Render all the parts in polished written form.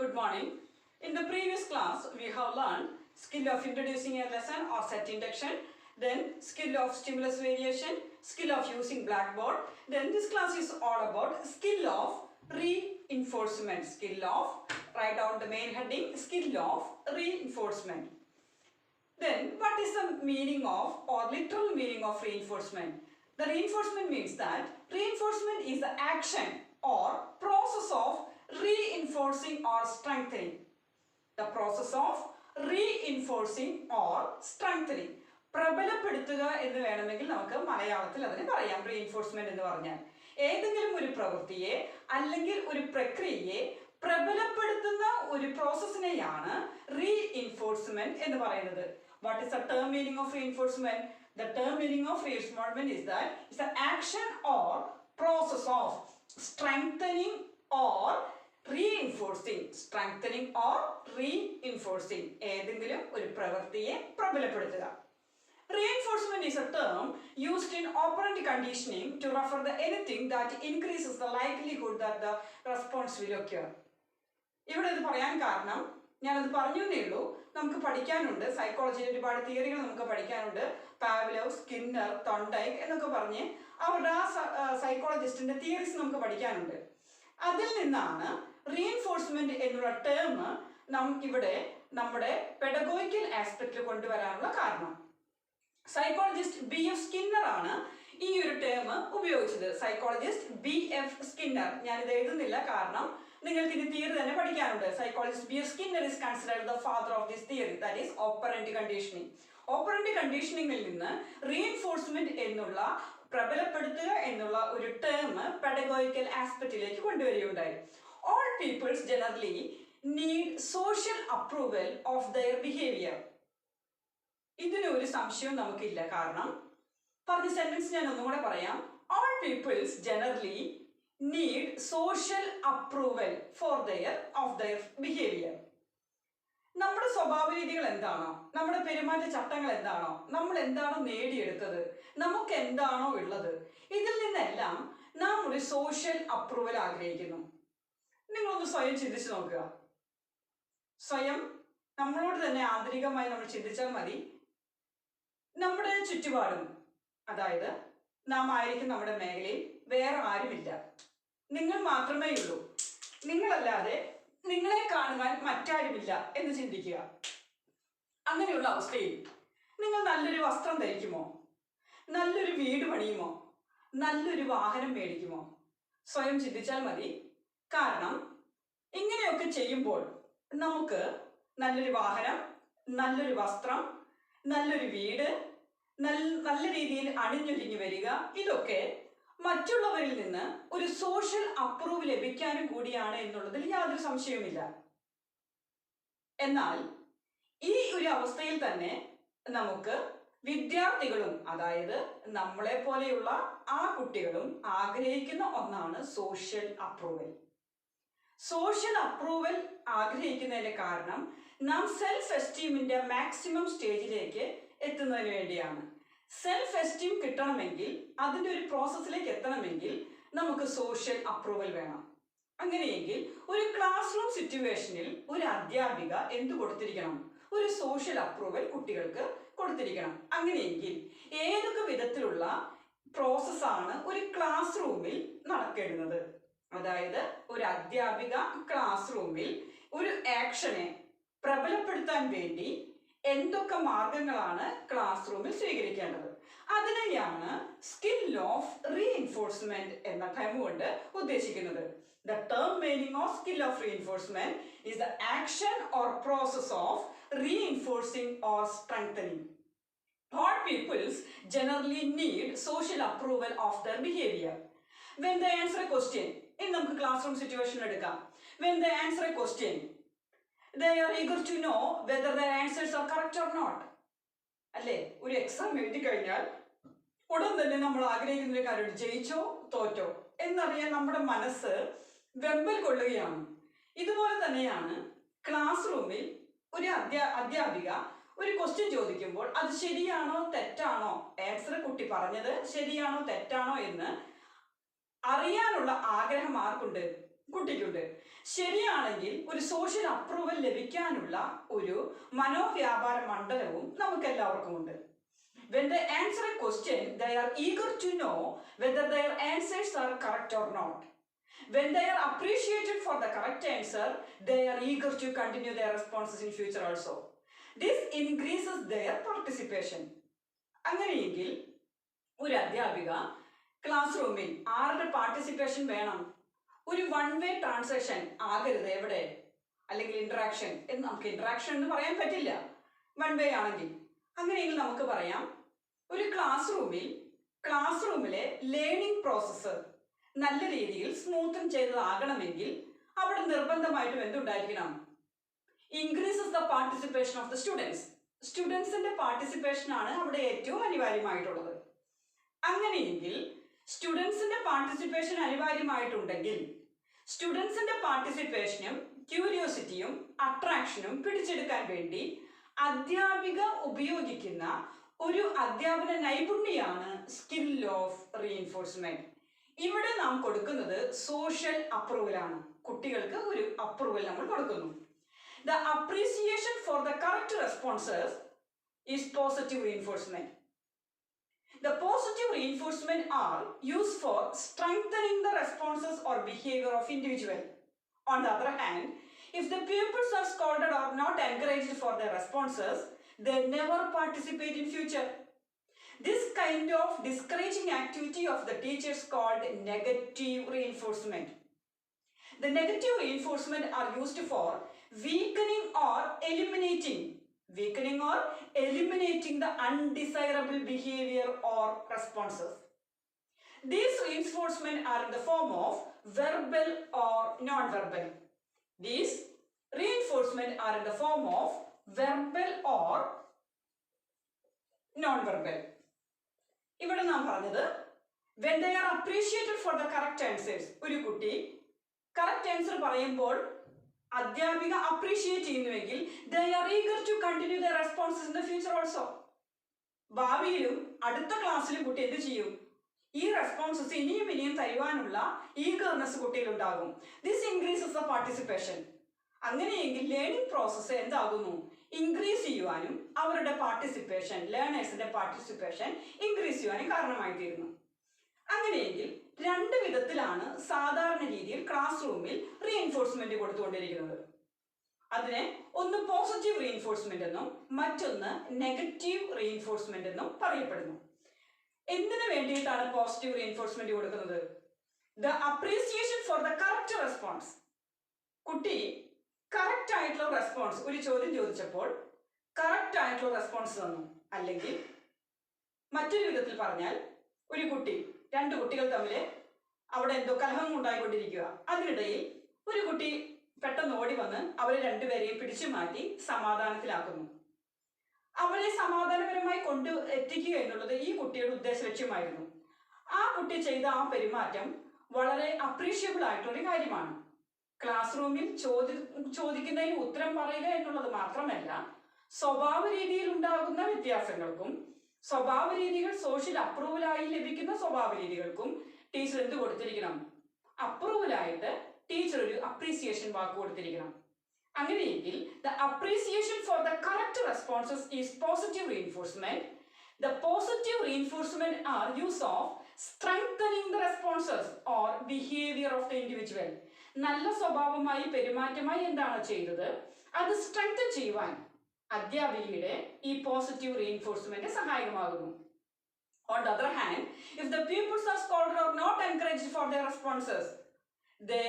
Good morning. In the previous class, we have learned skill of introducing a lesson or set induction, then skill of stimulus variation, skill of using blackboard. Then this class is all about skill of reinforcement. Skill of, write down the main heading, skill of reinforcement. Then what is the meaning of or literal meaning of reinforcement? The reinforcement means that reinforcement is the action or process of reinforcing or strengthening. The process of reinforcing or strengthening. പ്രബലപ്പെടുത്തുക എന്ന് വേണമെങ്കിൽ നമുക്ക് മലയാളത്തിൽ അതിനെ പറയാം. Reinforcement എന്ന് പറഞ്ഞാൽ ഏതെങ്കിലും ഒരു പ്രവൃത്തിയെ അല്ലെങ്കിൽ ഒരു പ്രക്രിയയെ പ്രബലപ്പെടുത്തുന്ന ഒരു പ്രോസസ്സിനെയാണ് റീഇൻഫോഴ്സ്മെന്റ് എന്ന് പറയുന്നത്. What is the term meaning of reinforcement? The term meaning of reinforcement is that it's an action or process of strengthening or reinforcing. Strengthening or reinforcing. ഏതെങ്കിലും ഒരു പ്രവൃത്തിയെ പ്രബലപ്പെടുത്തുക. Reinforcement is a term used in operant conditioning to refer to anything that increases the likelihood that the response will occur. ഇവിടെ ഇത് പറയാൻ കാരണം ഞാനത് പറഞ്ഞു എന്നേ ഉള്ളൂ. നമുക്ക് പഠിക്കാനുണ്ട്, സൈക്കോളജിയിൽ ഒരുപാട് തിയറികൾ നമുക്ക് പഠിക്കാനുണ്ട്. പാവ്ലോവ്, സ്കിന്നർ, തോണ്ടൈക്ക് എന്നൊക്കെ പറഞ്ഞ് അവരുടെ ആ സൈക്കോളജിസ്റ്റിന്റെ തിയറീസ് നമുക്ക് പഠിക്കാനുണ്ട്. അതിൽ നിന്നാണ് റീഇൻഫോഴ്സ്മെന്റ് എന്നുള്ള ടേം ഇവിടെ നമ്മുടെ പെഡഗോഗിക്കൽ ആസ്പെക്റ്റിൽ കൊണ്ടുവരാനുള്ള കാരണം. Psychologist B.F. സ്കിന്നർ ആണ് ഈ ഒരു ടേം ഉപയോഗിച്ചത്. Psychologist B.F. സ്കിന്നർ. ഞാനിത് എഴുതുന്നില്ല കാരണം നിങ്ങൾക്ക് ഇനി തിയറി തന്നെ പഠിക്കാനുണ്ട്. Psychologist B.F. Skinner is considered the father of this theory, that is operant conditioning. Operant കണ്ടീഷനിങ്ങിൽ നിന്ന് റീഇൻഫോഴ്സ്മെന്റ് എന്നുള്ള പ്രബലപ്പെടുത്തുക എന്നുള്ള ഒരു ടേം പെഡഗോഗിക്കൽ ആസ്പെക്റ്റിലേക്ക് കൊണ്ടുവരികയുണ്ടായി. All peoples generally need social approval of their behavior. ഇതിന് ഒരു സംശയവും നമുക്കില്ല. കാരണം പറഞ്ഞ സെന്റൻസ് ഞാൻ ഒന്നും കൂടെ പറയാം. All peoples generally need social approval of their behavior. നമ്മുടെ സ്വഭാവ രീതികൾ എന്താണോ, നമ്മുടെ പെരുമാറ്റ ചട്ടങ്ങൾ എന്താണോ, നമ്മൾ എന്താണോ നേടിയെടുത്തത്, നമുക്ക് എന്താണോ ഉള്ളത്, ഇതിൽ നിന്നെല്ലാം നാം ഒരു സോഷ്യൽ അപ്രൂവൽ ആഗ്രഹിക്കുന്നു. നിങ്ങളൊന്ന് സ്വയം ചിന്തിച്ചു നോക്കുക. സ്വയം നമ്മളോട് തന്നെ ആന്തരികമായി നമ്മൾ ചിന്തിച്ചാൽ മതി. നമ്മുടെ ചുറ്റുപാടും, അതായത് നാം ആയിരിക്കും നമ്മുടെ മേഖലയിൽ വേറെ ആരുമില്ല, നിങ്ങൾ മാത്രമേ ഉള്ളൂ. നിങ്ങളല്ലാതെ നിങ്ങളെ കാണുവാൻ മറ്റാരുമില്ല എന്ന് ചിന്തിക്കുക. അങ്ങനെയുള്ള അവസ്ഥയിൽ നിങ്ങൾ നല്ലൊരു വസ്ത്രം ധരിക്കുമോ, നല്ലൊരു വീട് പണിയുമോ, നല്ലൊരു വാഹനം മേടിക്കുമോ? സ്വയം ചിന്തിച്ചാൽ മതി. കാരണം ഇങ്ങനെയൊക്കെ ചെയ്യുമ്പോൾ നമുക്ക് നല്ലൊരു വാഹനം, നല്ലൊരു വസ്ത്രം, നല്ലൊരു വീട്, നല്ല രീതിയിൽ അണിഞ്ഞൊരുങ്ങി വരിക, ഇതൊക്കെ മറ്റുള്ളവരിൽ നിന്ന് ഒരു സോഷ്യൽ അപ്രൂവ് ലഭിക്കാനും കൂടിയാണ് എന്നുള്ളതിൽ യാതൊരു സംശയവുമില്ല. എന്നാൽ ഈ ഒരു അവസ്ഥയിൽ തന്നെ നമുക്ക് വിദ്യാർത്ഥികളും, അതായത് നമ്മളെ പോലെയുള്ള ആ കുട്ടികളും ആഗ്രഹിക്കുന്ന ഒന്നാണ് സോഷ്യൽ അപ്രൂവൽ. സോഷ്യൽ അപ്രൂവൽ ആഗ്രഹിക്കുന്നതിന്റെ കാരണം നാം സെൽഫ് എസ്റ്റീമിന്റെ മാക്സിമം സ്റ്റേജിലേക്ക് എത്തുന്നതിന് വേണ്ടിയാണ്. സെൽഫ് എസ്റ്റീം കിട്ടണമെങ്കിൽ, അതിൻ്റെ ഒരു പ്രോസസ്സിലേക്ക് എത്തണമെങ്കിൽ നമുക്ക് സോഷ്യൽ അപ്രൂവൽ വേണം. അങ്ങനെയെങ്കിൽ ഒരു ക്ലാസ് റൂം സിറ്റുവേഷനിൽ ഒരു അധ്യാപിക എന്ത് കൊടുത്തിരിക്കണം? ഒരു സോഷ്യൽ അപ്രൂവൽ കുട്ടികൾക്ക് കൊടുത്തിരിക്കണം. അങ്ങനെയെങ്കിൽ ഏതൊക്കെ വിധത്തിലുള്ള പ്രോസസ്സാണ് ഒരു ക്ലാസ് റൂമിൽ നടക്കേണ്ടത്? അതായത് ഒരു അധ്യാപിക ക്ലാസ് റൂമിൽ ഒരു ആക്ഷനെ പ്രബലപ്പെടുത്താൻ വേണ്ടി എന്തൊക്കെ മാർഗങ്ങളാണ് ക്ലാസ് റൂമിൽ സ്വീകരിക്കേണ്ടത്? അതിനെയാണ് സ്കിൽ ഓഫ് റീഇൻഫോഴ്സ്മെന്റ് എന്ന ടേം കൊണ്ട് ഉദ്ദേശിക്കുന്നത്. The term meaning of skill of reinforcement is the action or process of reinforcing or strengthening. All peoples generally need social approval of their behavior. When they answer a question, in നമുക്ക് class room situation എടുക്കാം. When they answer a question, they are eager to know whether their answers are correct or not. അല്ലേ? ഒരു exam എഴുതി കഴിഞ്ഞാൽ ഉടൻ തന്നെ നമ്മൾ ആഗ്രഹിക്കുന്ന ഒരു കാര്യം, ജയിച്ചോ തോറ്റോ എന്നറിയാൻ നമ്മുടെ മനസ്സ് വെമ്പൽ കൊള്ളുകയാണ്. ഇതുപോലെ തന്നെയാണ് ക്ലാസ് റൂമിൽ ഒരു അധ്യാപിക ഒരു ക്വസ്റ്റ്യൻ ചോദിക്കുമ്പോൾ അത് ശരിയാണോ തെറ്റാണോ, ആൻസർ കുട്ടി പറഞ്ഞത് ശരിയാണോ തെറ്റാണോ എന്ന് അറിയാനുള്ള ആഗ്രഹം ആർക്കുണ്ട്? കുട്ടിക്കുണ്ട്. ശരിയാണെങ്കിൽ ഒരു സോഷ്യൽ അപ്രൂവൽ ലഭിക്കാനുള്ള ഒരു മനോവ്യാപാര മണ്ഡലവും നമുക്ക് എല്ലാവർക്കും ഉണ്ട്. When they answer a question, they are eager to know whether their answers are correct or not. When they are appreciated for the correct answer, they are eager to continue their responses in future also. This increases their participation. അങ്ങനെയെങ്കിൽ ഒരു അധ്യാപിക class റൂമിൽ ആരുടെ participation വേണം? ഒരു one way transaction ആകരുത്. എവിടെ? അല്ലെങ്കിൽ ഇന്ററാക്ഷൻ എന്ന് നമുക്ക് ഇന്ററാക്ഷൻ എന്ന് പറയാൻ പറ്റില്ല വൺ വേ ആണെങ്കിൽ. അങ്ങനെയെങ്കിൽ നമുക്ക് പറയാം, ഒരു ക്ലാസ് റൂമിലെ ലേണിംഗ് പ്രോസസ്സ് നല്ല രീതിയിൽ സ്മൂത്തൻ ചെയ്തതാകണമെങ്കിൽ അവിടെ നിർബന്ധമായിട്ടും എന്തുണ്ടായിരിക്കണം? Increases the participation of the students. സ്റ്റുഡൻസിന്റെ പാർട്ടിസിപ്പേഷൻ ആണ് അവിടെ ഏറ്റവും അനിവാര്യമായിട്ടുള്ളത്. അങ്ങനെയെങ്കിൽ സ്റ്റുഡൻസിന്റെ പാർട്ടിസിപ്പേഷൻ അനിവാര്യമായിട്ടുണ്ടെങ്കിൽ സ്റ്റുഡൻസിന്റെ പാർട്ടിസിപ്പേഷനും ക്യൂരിയോസിറ്റിയും അട്രാക്ഷനും പിടിച്ചെടുക്കാൻ വേണ്ടി അധ്യാപിക ഉപയോഗിക്കുന്ന ഒരു അധ്യാപന നൈപുണ്യമാണ് സ്കിൽ ഓഫ് റീഇൻഫോഴ്സ്മെന്റ്. ഇവിടെ നാം കൊടുക്കുന്നത് സോഷ്യൽ അപ്രൂവലാണ്. കുട്ടികൾക്ക് ഒരു അപ്രൂവൽ നമ്മൾ കൊടുക്കുന്നു. The appreciation for the correct responses is positive reinforcement. The positive reinforcement are used for strengthening the responses or behavior of individual. On the other hand, if the pupils are scolded or not encouraged for their responses, they never participate in future. This kind of discouraging activity of the teacher is called negative reinforcement. The negative reinforcement are used for weakening or eliminating the undesirable behavior or responses. These reinforcement are in the form of verbal or non-verbal. These reinforcement are in the form of verbal or non-verbal. ഇവിടെ നാം പറഞ്ഞത് when they are appreciated for the correct answers. ഒരു കുട്ടി correct answer പറയുമ്പോൾ അധ്യാപിക appreciate ചെയ്യുന്നുവെങ്കിൽ they are eager to continue their responses in the future also. ഭാവിയിലും അടുത്ത ക്ലാസ്സിലും കുട്ടി എന്ത് ചെയ്യും? ഈ റെസ്പോൺസസ് ഇനിയും തരുവാനുള്ള ഈഗർനെസ് കുട്ടിയിലുണ്ടാകും. This increases the participation. അങ്ങനെയെങ്കിൽ ലേണിംഗ് പ്രോസസ്സ് എന്താകുന്നു? ഇൻക്രീസ് ചെയ്യുവാനും അവരുടെ പാർട്ടിസിപ്പേഷൻ, ലേണേഴ്സിന്റെ പാർട്ടിസിപ്പേഷൻ ഇൻക്രീസ് ചെയ്യുവാനും കാരണമായി തീരുന്നു. അങ്ങനെയെങ്കിൽ രണ്ട് വിധത്തിലാണ് സാധാരണ രീതിയിൽ ക്ലാസ് റൂമിൽ റീഇൻഫോഴ്സ്മെന്റ് കൊടുത്തുകൊണ്ടിരിക്കുന്നത്. അതിനെ ഒന്ന് പോസിറ്റീവ് റീഇൻഫോഴ്സ്മെന്റ് എന്നും മറ്റൊന്ന് നെഗറ്റീവ് റീഇൻഫോഴ്സ്മെന്റ് എന്നും പറയപ്പെടുന്നു. എന്തിനു വേണ്ടിയിട്ടാണ് പോസിറ്റീവ് റീഇൻഫോഴ്സ്മെന്റ് കൊടുക്കുന്നത്? The appreciation for the correct response. കുട്ടി കറക്റ്റ് ആയിട്ടുള്ള റെസ്പോൺസ്, ഒരു ചോദ്യം ചോദിച്ചപ്പോൾ കറക്റ്റ് ആയിട്ടുള്ള റെസ്പോൺസ് തന്നു. അല്ലെങ്കിൽ മറ്റൊരു വിധത്തിൽ പറഞ്ഞാൽ, ഒരു കുട്ടി, രണ്ട് കുട്ടികൾ തമ്മിൽ അവിടെ എന്തോ കലഹം ഉണ്ടായിക്കൊണ്ടിരിക്കുക. അതിനിടയിൽ ഒരു കുട്ടി പെട്ടെന്ന് ഓടി വന്ന് അവരെ രണ്ടുപേരെയും പിടിച്ചു മാറ്റി സമാധാനത്തിലാക്കുന്നു. അവരെ സമാധാനപരമായി കൊണ്ട് എത്തിക്കുക എന്നുള്ളത് ഈ കുട്ടിയുടെ ഉദ്ദേശ ലക്ഷ്യമായിരുന്നു. ആ കുട്ടി ചെയ്ത ആ പെരുമാറ്റം വളരെ അപ്രീഷിയബിൾ ആയിട്ടുള്ളൊരു കാര്യമാണ്. ക്ലാസ് റൂമിൽ ചോദിക്കുന്നതിന് ഉത്തരം പറയുക എന്നുള്ളത് മാത്രമല്ല, സ്വഭാവ രീതിയിൽ ഉണ്ടാകുന്ന വ്യത്യാസങ്ങൾക്കും സ്വഭാവ രീതികൾ സോഷ്യൽ അപ്രൂവലായി ലഭിക്കുന്ന സ്വഭാവ രീതികൾക്കും ടീച്ചർ എന്ത് കൊടുത്തിരിക്കണം? അപ്രൂവലായിട്ട് ടീച്ചർ ഒരു അപ്രീസിയേഷൻ വാക്ക് കൊടുത്തിരിക്കണം. അങ്ങനെയെങ്കിൽ the appreciation for the correct responses is positive reinforcement. The positive reinforcement are use of strengthening the responses or behaviour of the individual. നല്ല സ്വഭാവമായി പെരുമാറ്റമായി എന്താണോ ചെയ്തത് അത് സ്ട്രെങ്തൻ ചെയ്യുവാൻ അധ്യാപികയുടെ ഈ പോസിറ്റീവ് റീഇൻഫോഴ്സ്മെന്റ് സഹായകമാകുന്നു. On the other hand, if the pupils are scolded or not encouraged for their responses, they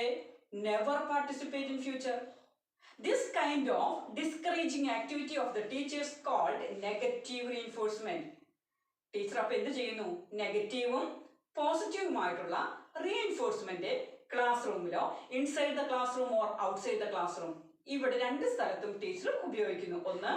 never participate in future. This kind of discouraging activity of the teacher is called negative reinforcement. Teacher അപ്പം എന്ത് ചെയ്യുന്നു? നെഗറ്റീവും പോസിറ്റീവുമായിട്ടുള്ള reinforcement class റൂമിലോ inside the class room or outside the class room, ഇവിടെ രണ്ട് സ്ഥലത്തും teacher ഉപയോഗിക്കുന്നു. ഒന്ന്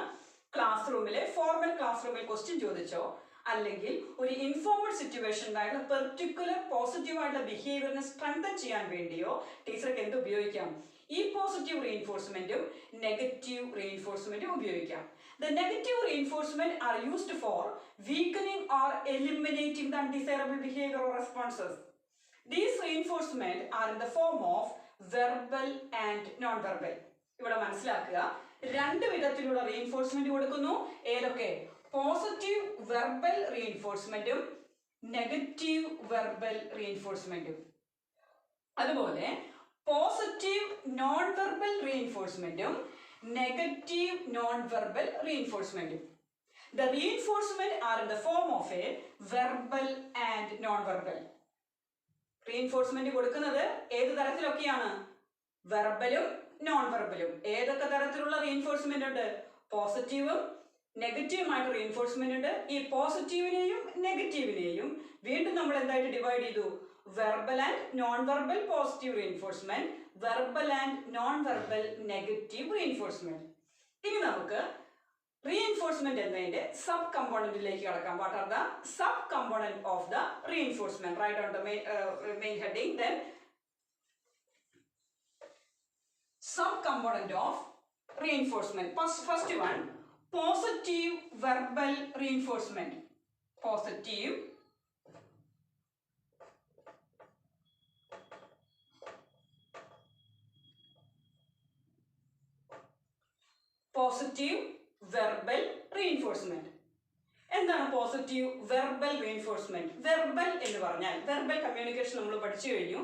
ക്ലാസ് റൂമിലെ ഫോർമൽ ക്ലാസ് റൂമിൽ ക്വസ്റ്റ്യൻ ചോദിച്ചോ, അല്ലെങ്കിൽ ഒരു ഇൻഫോർമൽ സിറ്റുവേഷനിലായിട്ടുള്ള പെർട്ടിക്കുലർ പോസിറ്റീവായിട്ടുള്ള ബിഹേവിയറിനെ സ്ട്രെങ്തൻ ചെയ്യാൻ വേണ്ടിയോ ടീച്ചർക്ക് എന്ത് ഉപയോഗിക്കാം? ഈ പോസിറ്റീവ് റീഇൻഫോഴ്സ്മെന്റും നെഗറ്റീവ് റീഇൻഫോഴ്സ്മെന്റും ഉപയോഗിക്കാം. The negative reinforcement are used for weakening or eliminating the undesirable behavior or responses. These reinforcement are in the form of verbal and non verbal. ഇവിടെ മനസ്സിലാക്കുക, രണ്ട് വിധത്തിലുള്ള റീഇൻഫോഴ്സ്മെന്റ് കൊടുക്കുന്നു. ഏതൊക്കെ? പോസിറ്റീവ് വെർബൽ റീഇൻഫോഴ്സ്മെന്റും നെഗറ്റീവ് വെർബൽ റീഇൻഫോഴ്സ്മെന്റും. അതുപോലെ പോസിറ്റീവ് നോൺ വെർബൽ റീഇൻഫോഴ്സ്മെന്റും നെഗറ്റീവ് നോൺ വെർബൽ റീഇൻഫോഴ്സ്മെന്റും. The reinforcement are in the form of a verbal and non-verbal. Reinforcement കൊടുക്കുന്നത് ഏത് തരത്തിലൊക്കെയാണ്? വെർബലും നോൺ വെർബലും. ഏതൊക്കെ തരത്തിലുള്ള റീഇൻഫോഴ്സ്മെന്റ് ഉണ്ട്? പോസിറ്റീവും നെഗറ്റീവുമായിട്ട് റീഇൻഫോഴ്സ്മെന്റ് ഉണ്ട്. ഈ പോസിറ്റീവിനെയും നെഗറ്റീവിനെയും വീണ്ടും നമ്മൾ എന്തായിട്ട് ഡിവൈഡ് ചെയ്തു? Verbal and non verbal positive reinforcement, verbal and non verbal negative reinforcement. ഇനി നമുക്ക് റീഇൻഫോഴ്സ്മെന്റ് എന്നതിന്റെ സബ് കമ്പോണന്റിലേക്ക് കടക്കാം. What are the sub component of the reinforcement? Right on the main heading. Then sub component of reinforcement. First one, positive verbal reinforcement. Positive verbal reinforcement. എന്താണ് positive verbal reinforcement? Verbal എന്ന് പറഞ്ഞാൽ, verbal communication നമ്മൾ പഠിച്ചു കഴിഞ്ഞു.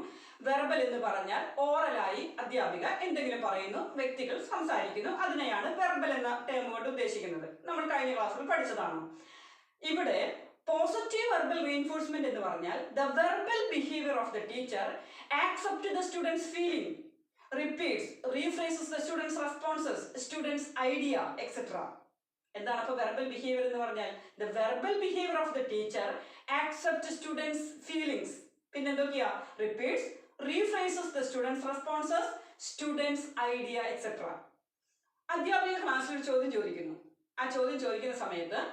Verbal എന്ന് പറഞ്ഞാൽ ഓറലായി അധ്യാപിക എന്തെങ്കിലും പറയുന്നു, വ്യക്തികൾ സംസാരിക്കുന്നു, അതിനെയാണ് വെർബൽ എന്ന ടേം കൊണ്ട് ഉദ്ദേശിക്കുന്നത്. നമ്മൾ കഴിഞ്ഞ ക്ലാസ്സിൽ പഠിച്ചതാണ്. ഇവിടെ പോസിറ്റീവ് വെർബൽ റീഇൻഫോഴ്സ്മെന്റ് എന്ന് പറഞ്ഞാൽ the verbal behaviour of the teacher accept the students feeling, repeats, rephrases the students' responses, students' idea, etc. എന്താണ് അപ്പോൾ വെർബൽ ബിഹേവിയർ എന്ന് പറഞ്ഞാൽ? The verbal behaviour of the teacher accept students feelings, പിന്നെ എന്തൊക്കെയാ? Repeats, rephrases the students responses, students idea, etcetera. അധ്യാപിക ക്ലാസ്സിൽ ഒരു ചോദ്യം ചോദിക്കുന്നു. ആ ചോദ്യം ചോദിക്കുന്ന സമയത്ത്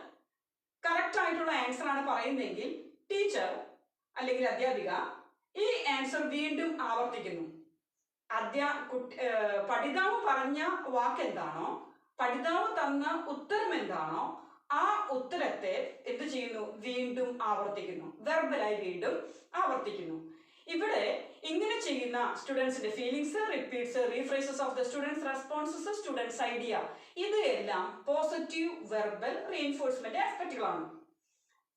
കറക്റ്റ് ആയിട്ടുള്ള ആൻസർ ആണ് പറയുന്നതെങ്കിൽ ടീച്ചർ അല്ലെങ്കിൽ അധ്യാപിക ഈ ആൻസർ വീണ്ടും ആവർത്തിക്കുന്നു. പഠിതാവ് പറഞ്ഞ വാക്ക് എന്താണോ, പഠിതാവ് തന്ന ഉത്തരം എന്താണോ, ആ ഉത്തരത്തെ എന്ത് ചെയ്യുന്നു? വീണ്ടും ആവർത്തിക്കുന്നു. വെർബലായി വീണ്ടും ആവർത്തിക്കുന്നു. ഇവിടെ ഇങ്ങനെ ചെയ്യുന്ന സ്റ്റുഡൻസിന്റെ feelings, repeats, rephrases of the students responses, students idea, ഇത് എല്ലാം പോസിറ്റീവ് വെർബൽ റീഇൻഫോഴ്സ്മെന്റ് ആസ്പെക്റ്റുകളാണ്.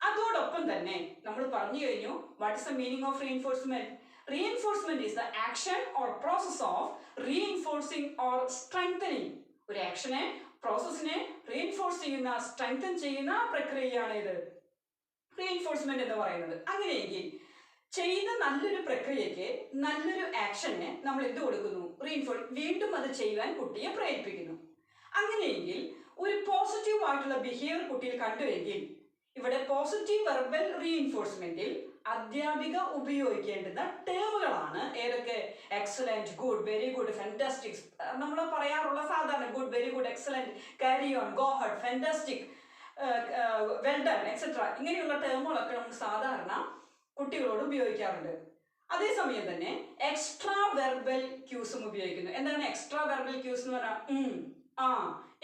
അതോടൊപ്പം തന്നെ നമ്മൾ പറഞ്ഞു കഴിഞ്ഞു what is the meaning of reinforcement? Reinforcement is the action or process of reinforcing or strengthening. ഒരു ആക്ഷനെ, പ്രോസസ്സിനെ റീഇൻഫോഴ്സ് ചെയ്യുന്ന, സ്ട്രെങ്തൻ ചെയ്യുന്ന പ്രക്രിയയാണ് ഇത് റീഇൻഫോഴ്സ്മെന്റ് എന്ന് പറയുന്നത്. അങ്ങനെയെങ്കിൽ ചെയ്ത നല്ലൊരു പ്രക്രിയക്ക്, നല്ലൊരു ആക്ഷനെ നമ്മൾ എന്ത് കൊടുക്കുന്നു? വീണ്ടും അത് ചെയ്യുവാൻ കുട്ടിയെ പ്രേരിപ്പിക്കുന്നു. അങ്ങനെയെങ്കിൽ ഒരു പോസിറ്റീവ് ആയിട്ടുള്ള ബിഹേവിയർ കുട്ടിയിൽ കണ്ടുവെങ്കിൽ ഇവിടെ പോസിറ്റീവ് വെർബൽ റീഇൻഫോഴ്സ്മെന്റിൽ അധ്യാപിക ഉപയോഗിക്കേണ്ടുന്ന ടേമുകളാണ് ഏതൊക്കെ? Excellent, good, very good, fantastic. നമ്മൾ പറയാറുള്ള സാധാരണ good, very good, excellent, carry on, go head, fantastic, well done, etcetera. ഇങ്ങനെയുള്ള ടേമുകളൊക്കെ നമ്മൾ സാധാരണ കുട്ടികളോട് ഉപയോഗിക്കാറുണ്ട്. അതേസമയം തന്നെ എക്സ്ട്രാ വെർബൽ ക്യൂസും ഉപയോഗിക്കുന്നു. എന്താണ് എക്സ്ട്രാ വെർബൽ ക്യൂസ് എന്ന് പറഞ്ഞാൽ?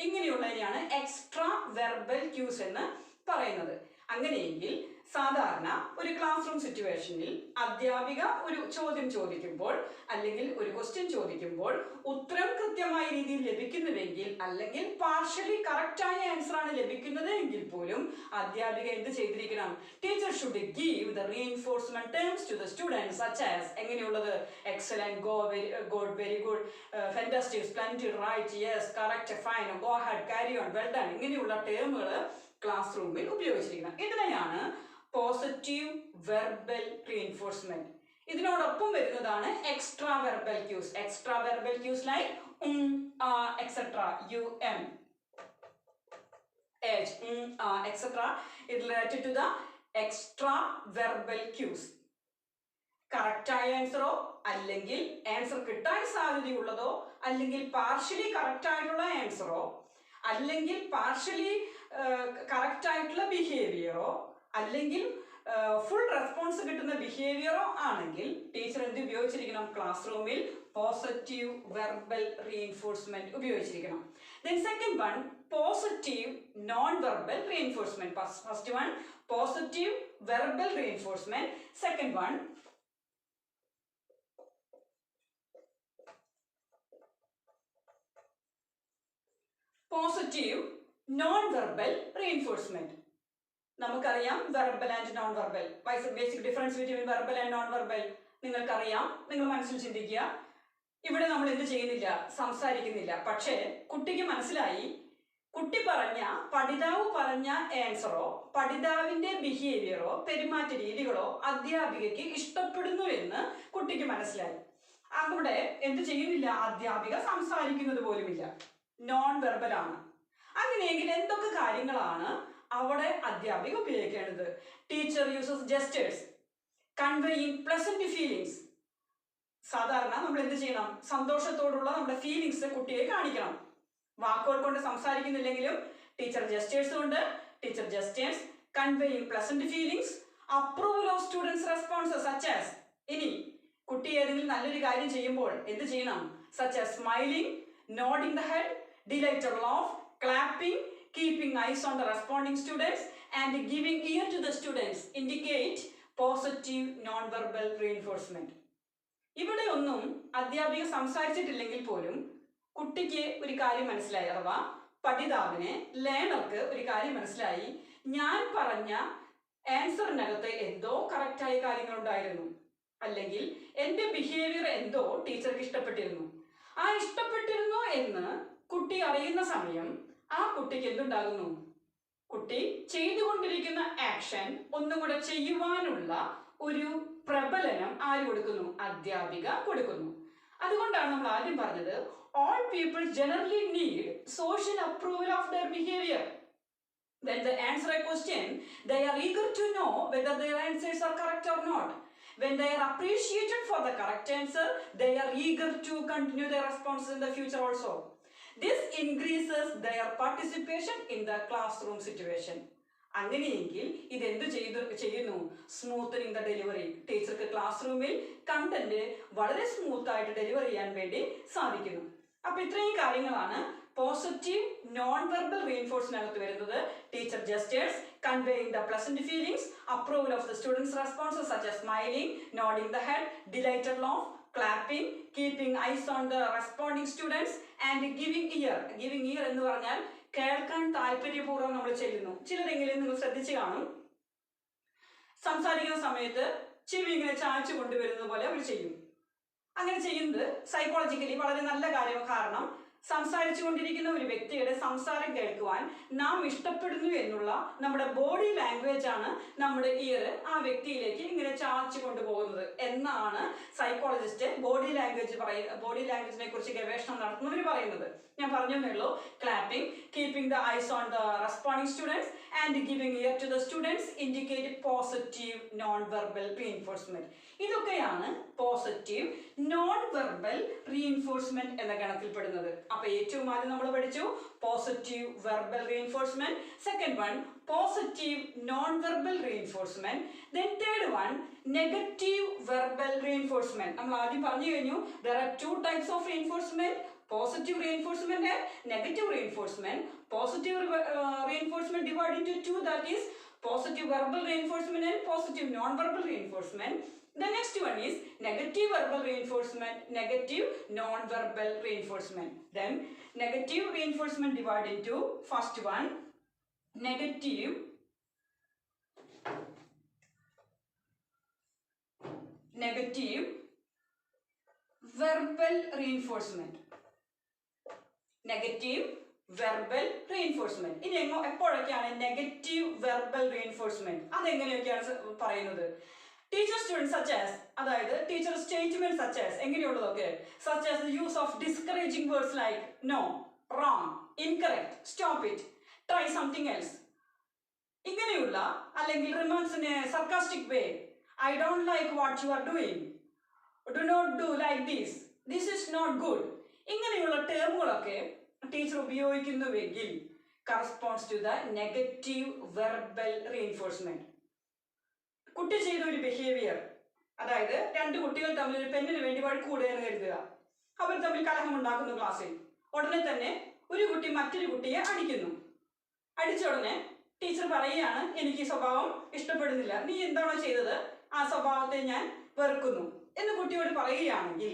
ഇങ്ങനെയുള്ളതിനെയാണ് എക്സ്ട്രാ വെർബൽ ക്യൂസ് എന്ന് പറയുന്നത്. അങ്ങനെയെങ്കിൽ സാധാരണ ഒരു ക്ലാസ് റൂം സിറ്റുവേഷനിൽ അധ്യാപിക ഒരു ചോദ്യം ചോദിക്കുമ്പോൾ അല്ലെങ്കിൽ ഒരു ക്വസ്റ്റ്യൻ ചോദിക്കുമ്പോൾ ഉത്തരം കൃത്യമായ രീതിയിൽ ലഭിക്കുന്നുവെങ്കിൽ, അല്ലെങ്കിൽ പാർഷ്യലി കറക്റ്റായ ആൻസർ ആണ് ലഭിക്കുന്നത് എങ്കിൽ പോലും അധ്യാപിക എന്ത് ചെയ്തിരിക്കണം? Teacher should give the reinforcement terms to the students such as, എങ്ങനെയുള്ളത്? Excellent, good, very good, fantastic, splendid, right, yes, correct, fine, go head, carry on, well done, ഇങ്ങനെയുള്ള ടേമുകൾ ക്ലാസ് റൂമിൽ ഉപയോഗിച്ചിരിക്കണം. ഇതിനെയാണ് പോസിറ്റീവ് വെർബൽ റീഇൻഫോഴ്സ്മെന്റ്. ഇതിനോടൊപ്പം വരുന്നതാണ് extra verbal quiz. Extra verbal quiz like etcetera, etcetera is related to the extra verbal cues. കറക്റ്റായ ആൻസറോ അല്ലെങ്കിൽ answer കിട്ടാൻ സാധ്യതയുള്ളതോ അല്ലെങ്കിൽ partially correct ആയിട്ടുള്ള ആൻസറോ അല്ലെങ്കിൽ പാർഷ്യലി കറക്റ്റ് ആയിട്ടുള്ള ബിഹേവിയറോ അല്ലെങ്കിൽ ഫുൾ റെസ്പോൺസ് കിട്ടുന്ന ബിഹേവിയറോ ആണെങ്കിൽ ടീച്ചർ എന്ത് ഉപയോഗിച്ചിരിക്കണം? ക്ലാസ് റൂമിൽ പോസിറ്റീവ് വെർബൽ റീഇൻഫോഴ്സ്മെന്റ് ഉപയോഗിച്ചിരിക്കണം. Then second one, positive non-verbal reinforcement. First one, positive verbal reinforcement. Second one, positive non verbal reinforcement. നമുക്കറിയാം verbal and non verbal, basic difference between verbal and non verbal നിങ്ങൾക്കറിയാം. നിങ്ങൾ മനസ്സിൽ ചിന്തിക്കുക. ഇവിടെ നമ്മൾ എന്ത് ചെയ്യുന്നില്ല, സംസാരിക്കുന്നില്ല. പക്ഷേ കുട്ടിക്ക് മനസ്സിലായി, കുട്ടി പറഞ്ഞ, പഠിതാവ് പറഞ്ഞ ആൻസറോ പഠിതാവിന്റെ ബിഹേവിയറോ പെരുമാറ്റ രീതികളോ അധ്യാപികയ്ക്ക് ഇഷ്ടപ്പെടുന്നു എന്ന് കുട്ടിക്ക് മനസ്സിലായി. അവിടെ എന്ത് ചെയ്യുന്നില്ല, അധ്യാപിക സംസാരിക്കുന്നത് പോലുമില്ല, നോൺ വെർബൽ ആണ്. അങ്ങനെയെങ്കിൽ എന്തൊക്കെ കാര്യങ്ങളാണ് അവിടെ അധ്യാപിക ഉപയോഗിക്കേണ്ടത്? Teacher uses gestures conveying pleasant feelings. സാധാരണ നമ്മൾ എന്ത് ചെയ്യണം, സന്തോഷത്തോടുള്ള നമ്മുടെ ഫീലിങ്സ് കുട്ടിയെ കാണിക്കണം. വാക്കുകൾ കൊണ്ട് സംസാരിക്കുന്നില്ലെങ്കിലും ടീച്ചർ ജെസ്റ്റേഴ്സ് കൊണ്ട്, teacher gestures conveying pleasant feelings, approval of students responses such as. ഇനി കുട്ടി ഏതെങ്കിലും നല്ലൊരു കാര്യം ചെയ്യുമ്പോൾ എന്ത് ചെയ്യണം? Such as smiling, nodding the head, delighted laugh, clapping, keeping eyes on the responding students and giving ear to the students indicate positive non-verbal reinforcement. ഇവിടെ ഒന്നും അധ്യാപിക സംസാരിച്ചിട്ടില്ലെങ്കിൽ പോലും കുട്ടിക്ക് ഒരു കാര്യം മനസ്സിലായി, അഥവാ പഠിതാവിന്, ലേണർക്ക് ഒരു കാര്യം മനസ്സിലായി. ഞാൻ പറഞ്ഞ ആൻസറിനകത്ത് എന്തോ കറക്റ്റായ കാര്യങ്ങളുണ്ടായിരുന്നു, അല്ലെങ്കിൽ എൻ്റെ ബിഹേവിയർ എന്തോ ടീച്ചർക്ക് ഇഷ്ടപ്പെട്ടിരുന്നു. ആ ഇഷ്ടപ്പെട്ടിരുന്നു എന്ന് കുട്ടി അറിയുന്ന സമയം ആ കുട്ടിക്ക് എന്തുണ്ടാകുന്നു? കുട്ടി ചെയ്തുകൊണ്ടിരിക്കുന്ന ആക്ഷൻ ഒന്നും കൂടെ ചെയ്യുവാനുള്ള ഒരു പ്രബലനം ആര് കൊടുക്കുന്നു? അധ്യാപിക കൊടുക്കുന്നു. അതുകൊണ്ടാണ് നമ്മൾ ആദ്യം പറഞ്ഞത്, all people generally need social approval of their behavior. When they answer a question, they are eager to know whether their answers are correct or not. When they are appreciated for the correct answer, they are eager to continue their response in the future also. This increases their participation in the classroom situation. അങ്ങനെയെങ്കിൽ ഇതെന്ത് ചെയ്യുന്നു? Smoothening the delivery. ടീച്ചർക്ക് class റൂമിൽ content വളരെ smooth ആയിട്ട് deliver ചെയ്യാൻ വേണ്ടി സാധിക്കുന്നു. അപ്പൊ ഇത്രയും കാര്യങ്ങളാണ് പോസിറ്റീവ് നോൺ വെർബൽ റീഇൻഫോഴ്സ്മെന്റിനകത്ത് വരുന്നത്. Teacher gestures conveying the pleasant feelings, approval of the students responses such as smiling, nodding the head, delighted laugh, clapping, keeping eyes on the responding students and giving ear. Giving ear എന്ന് പറഞ്ഞാൽ കേൾക്കാൻ താല്പര്യപൂർവ്വം നമ്മൾ ചെല്ലുന്നു. ചിലരെങ്കിലും നിങ്ങൾ ശ്രദ്ധിച്ചു കാണും, സംസാരിക്കുന്ന സമയത്ത് ചെവി ഇങ്ങനെ ചായച്ചു കൊണ്ടുവരുന്നത് പോലെ അവർ ചെയ്യും. അങ്ങനെ ചെയ്യുന്നത് സൈക്കോളജിക്കലി വളരെ നല്ല കാര്യമാണ്. കാരണം സംസാരിച്ചു കൊണ്ടിരിക്കുന്ന ഒരു വ്യക്തിയുടെ സംസാരം കേൾക്കുവാൻ നാം ഇഷ്ടപ്പെടുന്നു എന്നുള്ള നമ്മുടെ ബോഡി ലാംഗ്വേജ് ആണ് നമ്മുടെ ഇയർ ആ വ്യക്തിയിലേക്ക് ഇങ്ങനെ ചാച്ചു കൊണ്ടുപോകുന്നത് എന്നാണ് സൈക്കോളജിസ്റ്റ് ബോഡി ലാംഗ്വേജിനെ കുറിച്ച് ഗവേഷണം നടത്തുന്നവർ പറയുന്നത്. ഞാൻ പറഞ്ഞേ ഉള്ളൂ. Clapping, keeping the eyes on the responding students and giving ear to the students indicate positive non verbal reinforcement. ഇതൊക്കെയാണ് പോസിറ്റീവ് നോൺ വെർബൽ റീഇൻഫോഴ്സ്മെന്റ് എന്ന ഗണത്തിൽപ്പെടുന്നത്. അപ്പൊ ഏറ്റവും ആദ്യം നമ്മൾ പഠിച്ചു positive verbal reinforcement, second one positive non verbal reinforcement, then third one negative verbal reinforcement. നമ്മൾ ആദ്യം പറഞ്ഞു കഴിഞ്ഞു, there are two types of reinforcement, positive reinforcement and negative reinforcement. Positive reinforcement divided into two, that is positive verbal reinforcement and positive non-verbal reinforcement. The next one is negative verbal reinforcement, negative non-verbal reinforcement. Then negative reinforcement divided into first one, negative verbal reinforcement. Negative verbal reinforcement. ഇനി എപ്പോഴൊക്കെയാണ് negative verbal reinforcement? അതെങ്ങനെയൊക്കെയാണ് പറയുന്നത്? Teacher students such as, അതായത് teacher statement such as, എങ്ങനെയുള്ളതൊക്കെ? Such as the use of discouraging words like no, wrong, incorrect, stop it, try something else, ഇങ്ങനെയുള്ള, അല്ലെങ്കിൽ remarks in a sarcastic way, I don't like what you are doing, do not do like this is not good, ഇങ്ങനെയുള്ള ടേമുകളൊക്കെ teacher ഉപയോഗിക്കുന്നുവെങ്കിൽ corresponds to the negative verbal reinforcement. കുട്ടി ചെയ്ത ഒരു behaviour, അതായത് രണ്ട് കുട്ടികൾ തമ്മിൽ ഒരു പെന്നിന് വേണ്ടി വഴക്കൂടുകയെന്ന് കരുതുക. അവർ തമ്മിൽ കലഹമുണ്ടാക്കുന്നു ക്ലാസ്സിൽ. ഉടനെ തന്നെ ഒരു കുട്ടി മറ്റൊരു കുട്ടിയെ അടിക്കുന്നു. അടിച്ച ഉടനെ ടീച്ചർ പറയുകയാണ്, എനിക്ക് ഈ സ്വഭാവം ഇഷ്ടപ്പെടുന്നില്ല, നീ എന്താണോ ചെയ്തത് ആ സ്വഭാവത്തെ ഞാൻ വെറുക്കുന്നു എന്ന് കുട്ടിയോട് പറയുകയാണെങ്കിൽ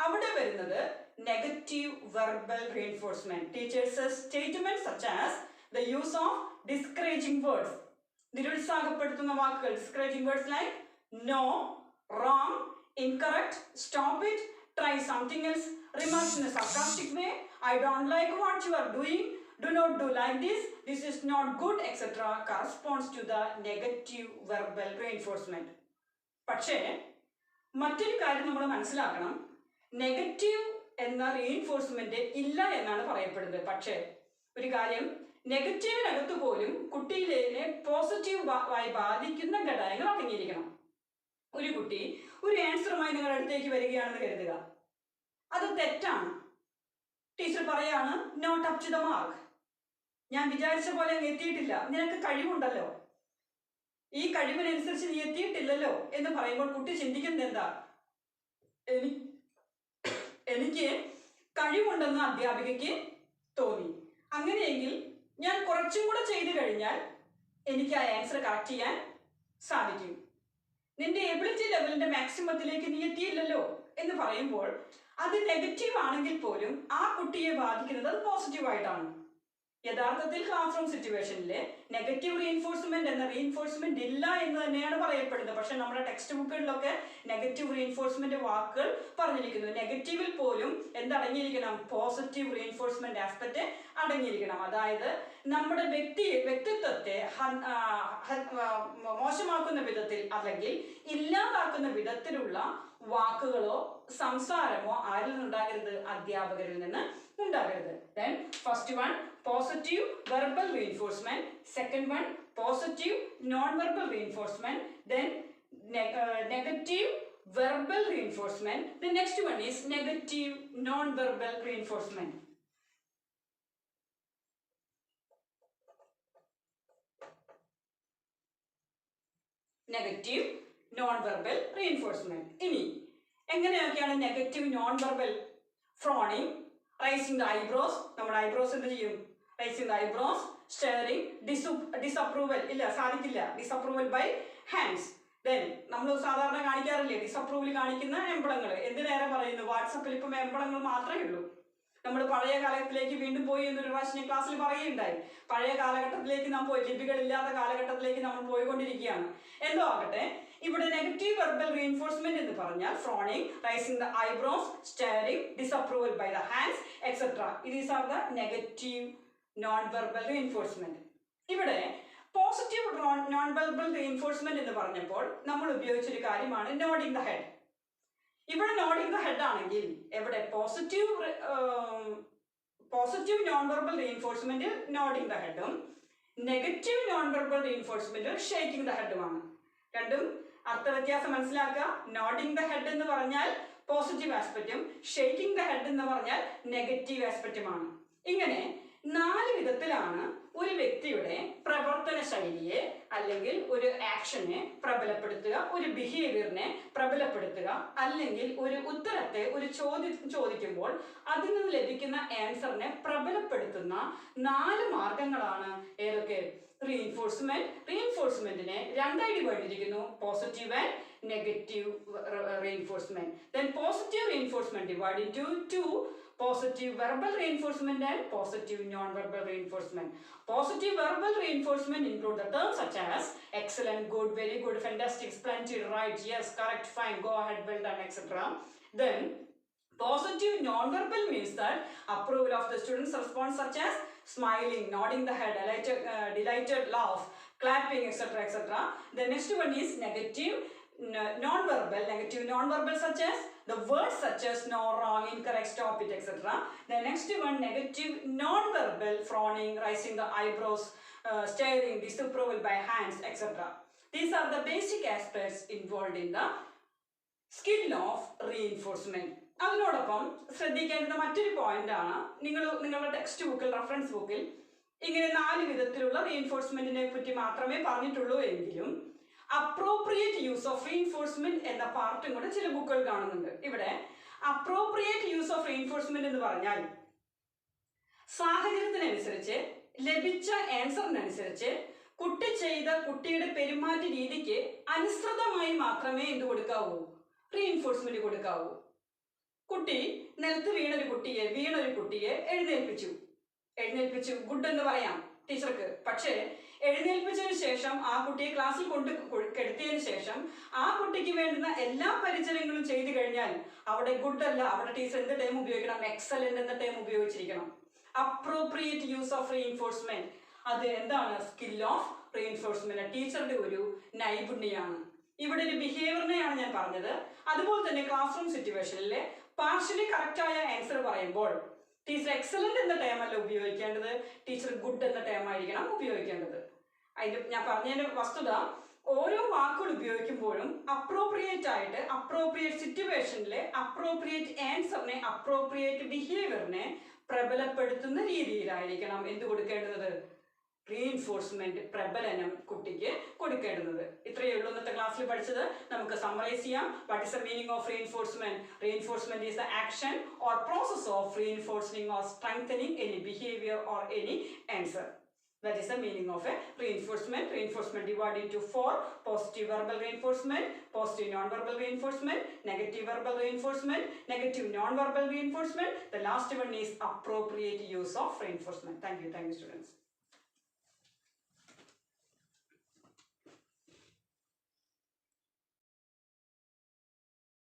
അവിടെ വരുന്നത് negative verbal reinforcement. Teachers' statements such as the use of discouraging words. നിരുത്സാഹപ്പെടുത്തുന്ന വാക്കുകൾ, discouraging words like no, wrong, incorrect, stop it, try something else, remarks in a sarcastic way, I don't like what you are doing, do not do like this is not good, etc. corresponds to the negative verbal reinforcement. പക്ഷേ മറ്റൊരു കാര്യം നമ്മൾ മനസ്സിലാക്കണം, negative എന്ന reinforcement ഇല്ല എന്നാണ് പറയപ്പെടുന്നത്. പക്ഷേ ഒരു കാര്യം, നെഗറ്റീവിനകത്ത് പോലും കുട്ടിയിലെ പോസിറ്റീവായി ബാധിക്കുന്ന ഘടകങ്ങൾ അടങ്ങിയിരിക്കണം. ഒരു കുട്ടി ഒരു ആൻസറുമായി നിങ്ങളുടെ അടുത്തേക്ക് വരികയാണെന്ന് കരുതുക, അത് തെറ്റാണ്. ടീച്ചർ പറയാണ് note up to the mark, ഞാൻ വിചാരിച്ച പോലെ അങ്ങ് എത്തിയിട്ടില്ല, നിനക്ക് കഴിവുണ്ടല്ലോ, ഈ കഴിവിനനുസരിച്ച് നീ എത്തിയിട്ടില്ലല്ലോ എന്ന് പറയുമ്പോൾ കുട്ടി ചിന്തിക്കുന്നത് എന്താ, എനിക്ക് കഴിവുണ്ടെന്ന് അധ്യാപികയ്ക്ക് തോന്നി, അങ്ങനെയെങ്കിൽ ഞാൻ കുറച്ചും കൂടെ ചെയ്തു കഴിഞ്ഞാൽ എനിക്ക് ആ ആൻസർ കറക്റ്റ് ചെയ്യാൻ സാധിക്കും. നിന്റെ എബിലിറ്റി ലെവലിന്റെ മാക്സിമത്തിലേക്ക് നീ എത്തിയില്ലല്ലോ എന്ന് പറയുമ്പോൾ അത് നെഗറ്റീവ് ആണെങ്കിൽ പോലും ആ കുട്ടിയെ ബാധിക്കുന്നത് അത് പോസിറ്റീവായിട്ടാണ്. യഥാർത്ഥത്തിൽ ക്ലാസ് റൂം സിറ്റുവേഷനിലെ നെഗറ്റീവ് റീഇൻഫോഴ്സ്മെന്റ് എന്ന റീഇൻഫോഴ്സ്മെന്റ് ഇല്ല എന്ന് തന്നെയാണ് പറയപ്പെടുന്നത്. പക്ഷെ നമ്മുടെ ടെക്സ്റ്റ് ബുക്കുകളിലൊക്കെ നെഗറ്റീവ് റീഇൻഫോഴ്സ്മെന്റ് വാക്കുകൾ പറഞ്ഞിരിക്കുന്നു. നെഗറ്റീവിൽ പോലും എന്തടങ്ങിയിരിക്കണം, പോസിറ്റീവ് റീഇൻഫോഴ്സ്മെന്റ് ആസ്പെക്ട് അടങ്ങിയിരിക്കണം. അതായത് നമ്മുടെ വ്യക്തിത്വത്തെ മോശമാക്കുന്ന വിധത്തിൽ അല്ലെങ്കിൽ ഇല്ലാതാക്കുന്ന വിധത്തിലുള്ള വാക്കുകളോ സംസാരമോ ആരിൽ നിന്നുണ്ടാകരുത്, അധ്യാപകരിൽ നിന്ന് ഉണ്ടാകരുത്. Then first one positive verbal reinforcement, second one positive non-verbal reinforcement, then negative verbal reinforcement, the next one is negative non-verbal reinforcement. Negative non verbal reinforcement. ഇനി എങ്ങനെയൊക്കെയാണ് negative non verbal? Frowning, raising the eyebrows, നമ്മുടെ eyebrows എന്ത് ചെയ്യും, raising the eyebrows, staring, disapproval, ഇല്ല സാധിക്കില്ല, disapproval by hands. Then നമ്മൾ സാധാരണ കാണിക്കാറില്ലേ disapproval കാണിക്കുന്ന എംബ്ലങ്ങൾ, എന്തിനേറെ പറയുന്നു, വാട്സപ്പിൽ ഇപ്പം എംബ്ലങ്ങൾ മാത്രമേ ഉള്ളൂ. നമ്മൾ പഴയ കാലത്തിലേക്ക് വീണ്ടും പോയി എന്നൊരു പ്രാവശ്യം ക്ലാസ്സിൽ പറയുകയുണ്ടായി. പഴയ കാലഘട്ടത്തിലേക്ക് നാം പോയി, ലിപികളില്ലാത്ത കാലഘട്ടത്തിലേക്ക് നമ്മൾ പോയിക്കൊണ്ടിരിക്കുകയാണ്. എന്തോ ആകട്ടെ, ഇവിടെ നെഗറ്റീവ് വെർബൽ റീഇൻഫോഴ്സ്മെന്റ് എന്ന് പറഞ്ഞാൽ frowning, raising the eyebrows, staring, disapproval by the hands etcetera. These are the negative non verbal reinforcement. ഇവിടെ പോസിറ്റീവ് നോൺ വെർബൽ റീഇൻഫോഴ്സ്മെന്റ് എന്ന് പറഞ്ഞപ്പോൾ നമ്മൾ ഉപയോഗിച്ചൊരു കാര്യമാണ് നോഡിംഗ് ദ ഹെഡ്. ഇവിടെ നോഡിംഗ് ദ ഹെഡ് ആണെങ്കിൽ എവിടെ positive non verbal reinforcement nodding the ഹെഡും negative non verbal reinforcement shaking the ഹെഡുമാണ്. രണ്ടും അർത്ഥവ്യത്യാസം മനസ്സിലാക്കുക. നോഡിംഗ് ദ ഹെഡ് എന്ന് പറഞ്ഞാൽ പോസിറ്റീവ് ആസ്പെക്റ്റും ഷേക്കിംഗ് ദ ഹെഡ് എന്ന് പറഞ്ഞാൽ നെഗറ്റീവ് ആസ്പെക്റ്റുമാണ്. ഇങ്ങനെ 4 വിധത്തിലാണ് ഒരു വ്യക്തിയുടെ പ്രവർത്തന ശൈലിയെ അല്ലെങ്കിൽ ഒരു ആക്ഷനെ പ്രബലപ്പെടുത്തുക, ഒരു ബിഹേവിയറിനെ പ്രബലപ്പെടുത്തുക, അല്ലെങ്കിൽ ഒരു ഉത്തരത്തെ ഒരു ചോദിക്കുമ്പോൾ അതിൽ നിന്ന് ലഭിക്കുന്ന ആൻസറിനെ പ്രബലപ്പെടുത്തുന്ന 4 മാർഗങ്ങളാണ് ഏതൊക്കെ? റീഇൻഫോഴ്സ്മെന്റിനെ രണ്ടായി ഡിവൈഡ് ചെയ്തിരിക്കുന്നു, positive and negative reinforcement. Then positive reinforcement divided into 2, positive verbal reinforcement and positive non-verbal reinforcement. Positive verbal reinforcement include the terms such as excellent, good, very good, fantastic, splendid, right, yes, correct, fine, go ahead, well done, etc. Then positive non-verbal means that approval of the student's response such as smiling, nodding the head, delighted laugh, clapping, etc. etc. The next one is negative non-verbal such as the words such as no, wrong, incorrect, stop it, etc. The next one negative non-verbal, frowning, raising the eyebrows, staring, disapproval by hands, etc. These are the basic aspects involved in the skill of reinforcement. അതിനോടൊപ്പം ശ്രദ്ധിക്കേണ്ട മറ്റൊരു point ആണ്, നിങ്ങളുടെ text ബുക്കിൽ, reference ബുക്കിൽ ഇങ്ങനെ 4 വിധത്തിലുള്ള റീഇൻഫോഴ്സ്മെന്റിനെ പറ്റി മാത്രമേ പറഞ്ഞിട്ടുള്ളൂ എങ്കിലും അപ്രോപ്രിയേറ്റ് യൂസ് ഓഫ് റീഇൻഫോഴ്സ്മെന്റ് എന്ന പാർട്ടും കൂടെ ചില ബുക്കുകൾ കാണുന്നുണ്ട്. ഇവിടെ അപ്രോപ്രിയേറ്റ് യൂസ് ഓഫ് റീഇൻഫോഴ്സ്മെന്റ് എന്ന് പറഞ്ഞാൽ സാഹചര്യത്തിനനുസരിച്ച് ലഭിച്ച ആൻസറിനനുസരിച്ച് കുട്ടി ചെയ്ത കുട്ടിയുടെ പെരുമാറ്റ രീതിക്ക് അനുസൃതമായി മാത്രമേ എന്ത് കൊടുക്കാവൂ, റീഇൻഫോഴ്സ്മെന്റ് കൊടുക്കാവൂ. കുട്ടി നിലത്ത് വീണൊരു കുട്ടിയെ എഴുന്നേൽപ്പിച്ചു ഗുഡ് എന്ന് പറയാം ടീച്ചർക്ക്. പക്ഷേ എഴുന്നേൽപ്പിച്ചതിന് ശേഷം ആ കുട്ടിയെ ക്ലാസ്സിൽ കെടുത്തിയതിന് ശേഷം ആ കുട്ടിക്ക് വേണ്ടുന്ന എല്ലാ പരിചരണങ്ങളും ചെയ്തു കഴിഞ്ഞാൽ അവിടെ ഗുഡ് അല്ല, അവിടെ ടീച്ചർ എന്ത് ടൈം ഉപയോഗിക്കണം? എക്സലന്റ് എന്ന ടൈം ഉപയോഗിച്ചിരിക്കണം. അപ്രോപ്രിയേറ്റ് യൂസ് ഓഫ് റീഇൻഫോഴ്സ്മെന്റ്, അത് എന്താണ്? സ്കിൽ ഓഫ് റീഇൻഫോഴ്സ്മെന്റ്, ടീച്ചറുടെ ഒരു നൈപുണ്യാണ്. ഇവിടെ ഒരു ബിഹേവിയറിനെയാണ് ഞാൻ പറഞ്ഞത്. അതുപോലെ തന്നെ ക്ലാസ് റൂം സിറ്റുവേഷനിലെ പാർഷ്യലി കറക്റ്റായ ആൻസർ പറയുമ്പോൾ ടീച്ചർ എക്സലന്റ് എന്ന ടൈം അല്ല ഉപയോഗിക്കേണ്ടത്, ടീച്ചർ ഗുഡ് എന്ന ടൈം ആയിരിക്കണം ഉപയോഗിക്കേണ്ടത്. അതിന്റെ ഞാൻ പറഞ്ഞതിന്റെ വസ്തുത, ഓരോ വാക്കുകൾ ഉപയോഗിക്കുമ്പോഴും അപ്രോപ്രിയേറ്റ് ആയിട്ട് അപ്രോപ്രിയേറ്റ് സിറ്റുവേഷനിലെ അപ്രോപ്രിയേറ്റ് ആൻസറിനെ അപ്രോപ്രിയേറ്റ് ബിഹേവിയറിനെ പ്രബലപ്പെടുത്തുന്ന രീതിയിലായിരിക്കണം എന്ത് കൊടുക്കേണ്ടത്? റീഇൻഫോഴ്സ്മെന്റ്, പ്രബലനം കുട്ടിക്ക് കൊടുക്കേണ്ടത്. ഇത്രയേ ഉള്ളൂ ഇന്നത്തെ ക്ലാസ്സിൽ പഠിച്ചത്. നമുക്ക് സമ്മറൈസ് ചെയ്യാം. What is the meaning of reinforcement? Reinforcement is the action or process of reinforcing or strengthening any behaviour or any answer. That is the meaning of a reinforcement. Reinforcement divided into 4: positive verbal reinforcement, positive non-verbal reinforcement, negative verbal reinforcement, negative non-verbal reinforcement. The last one is appropriate use of reinforcement. Thank you students.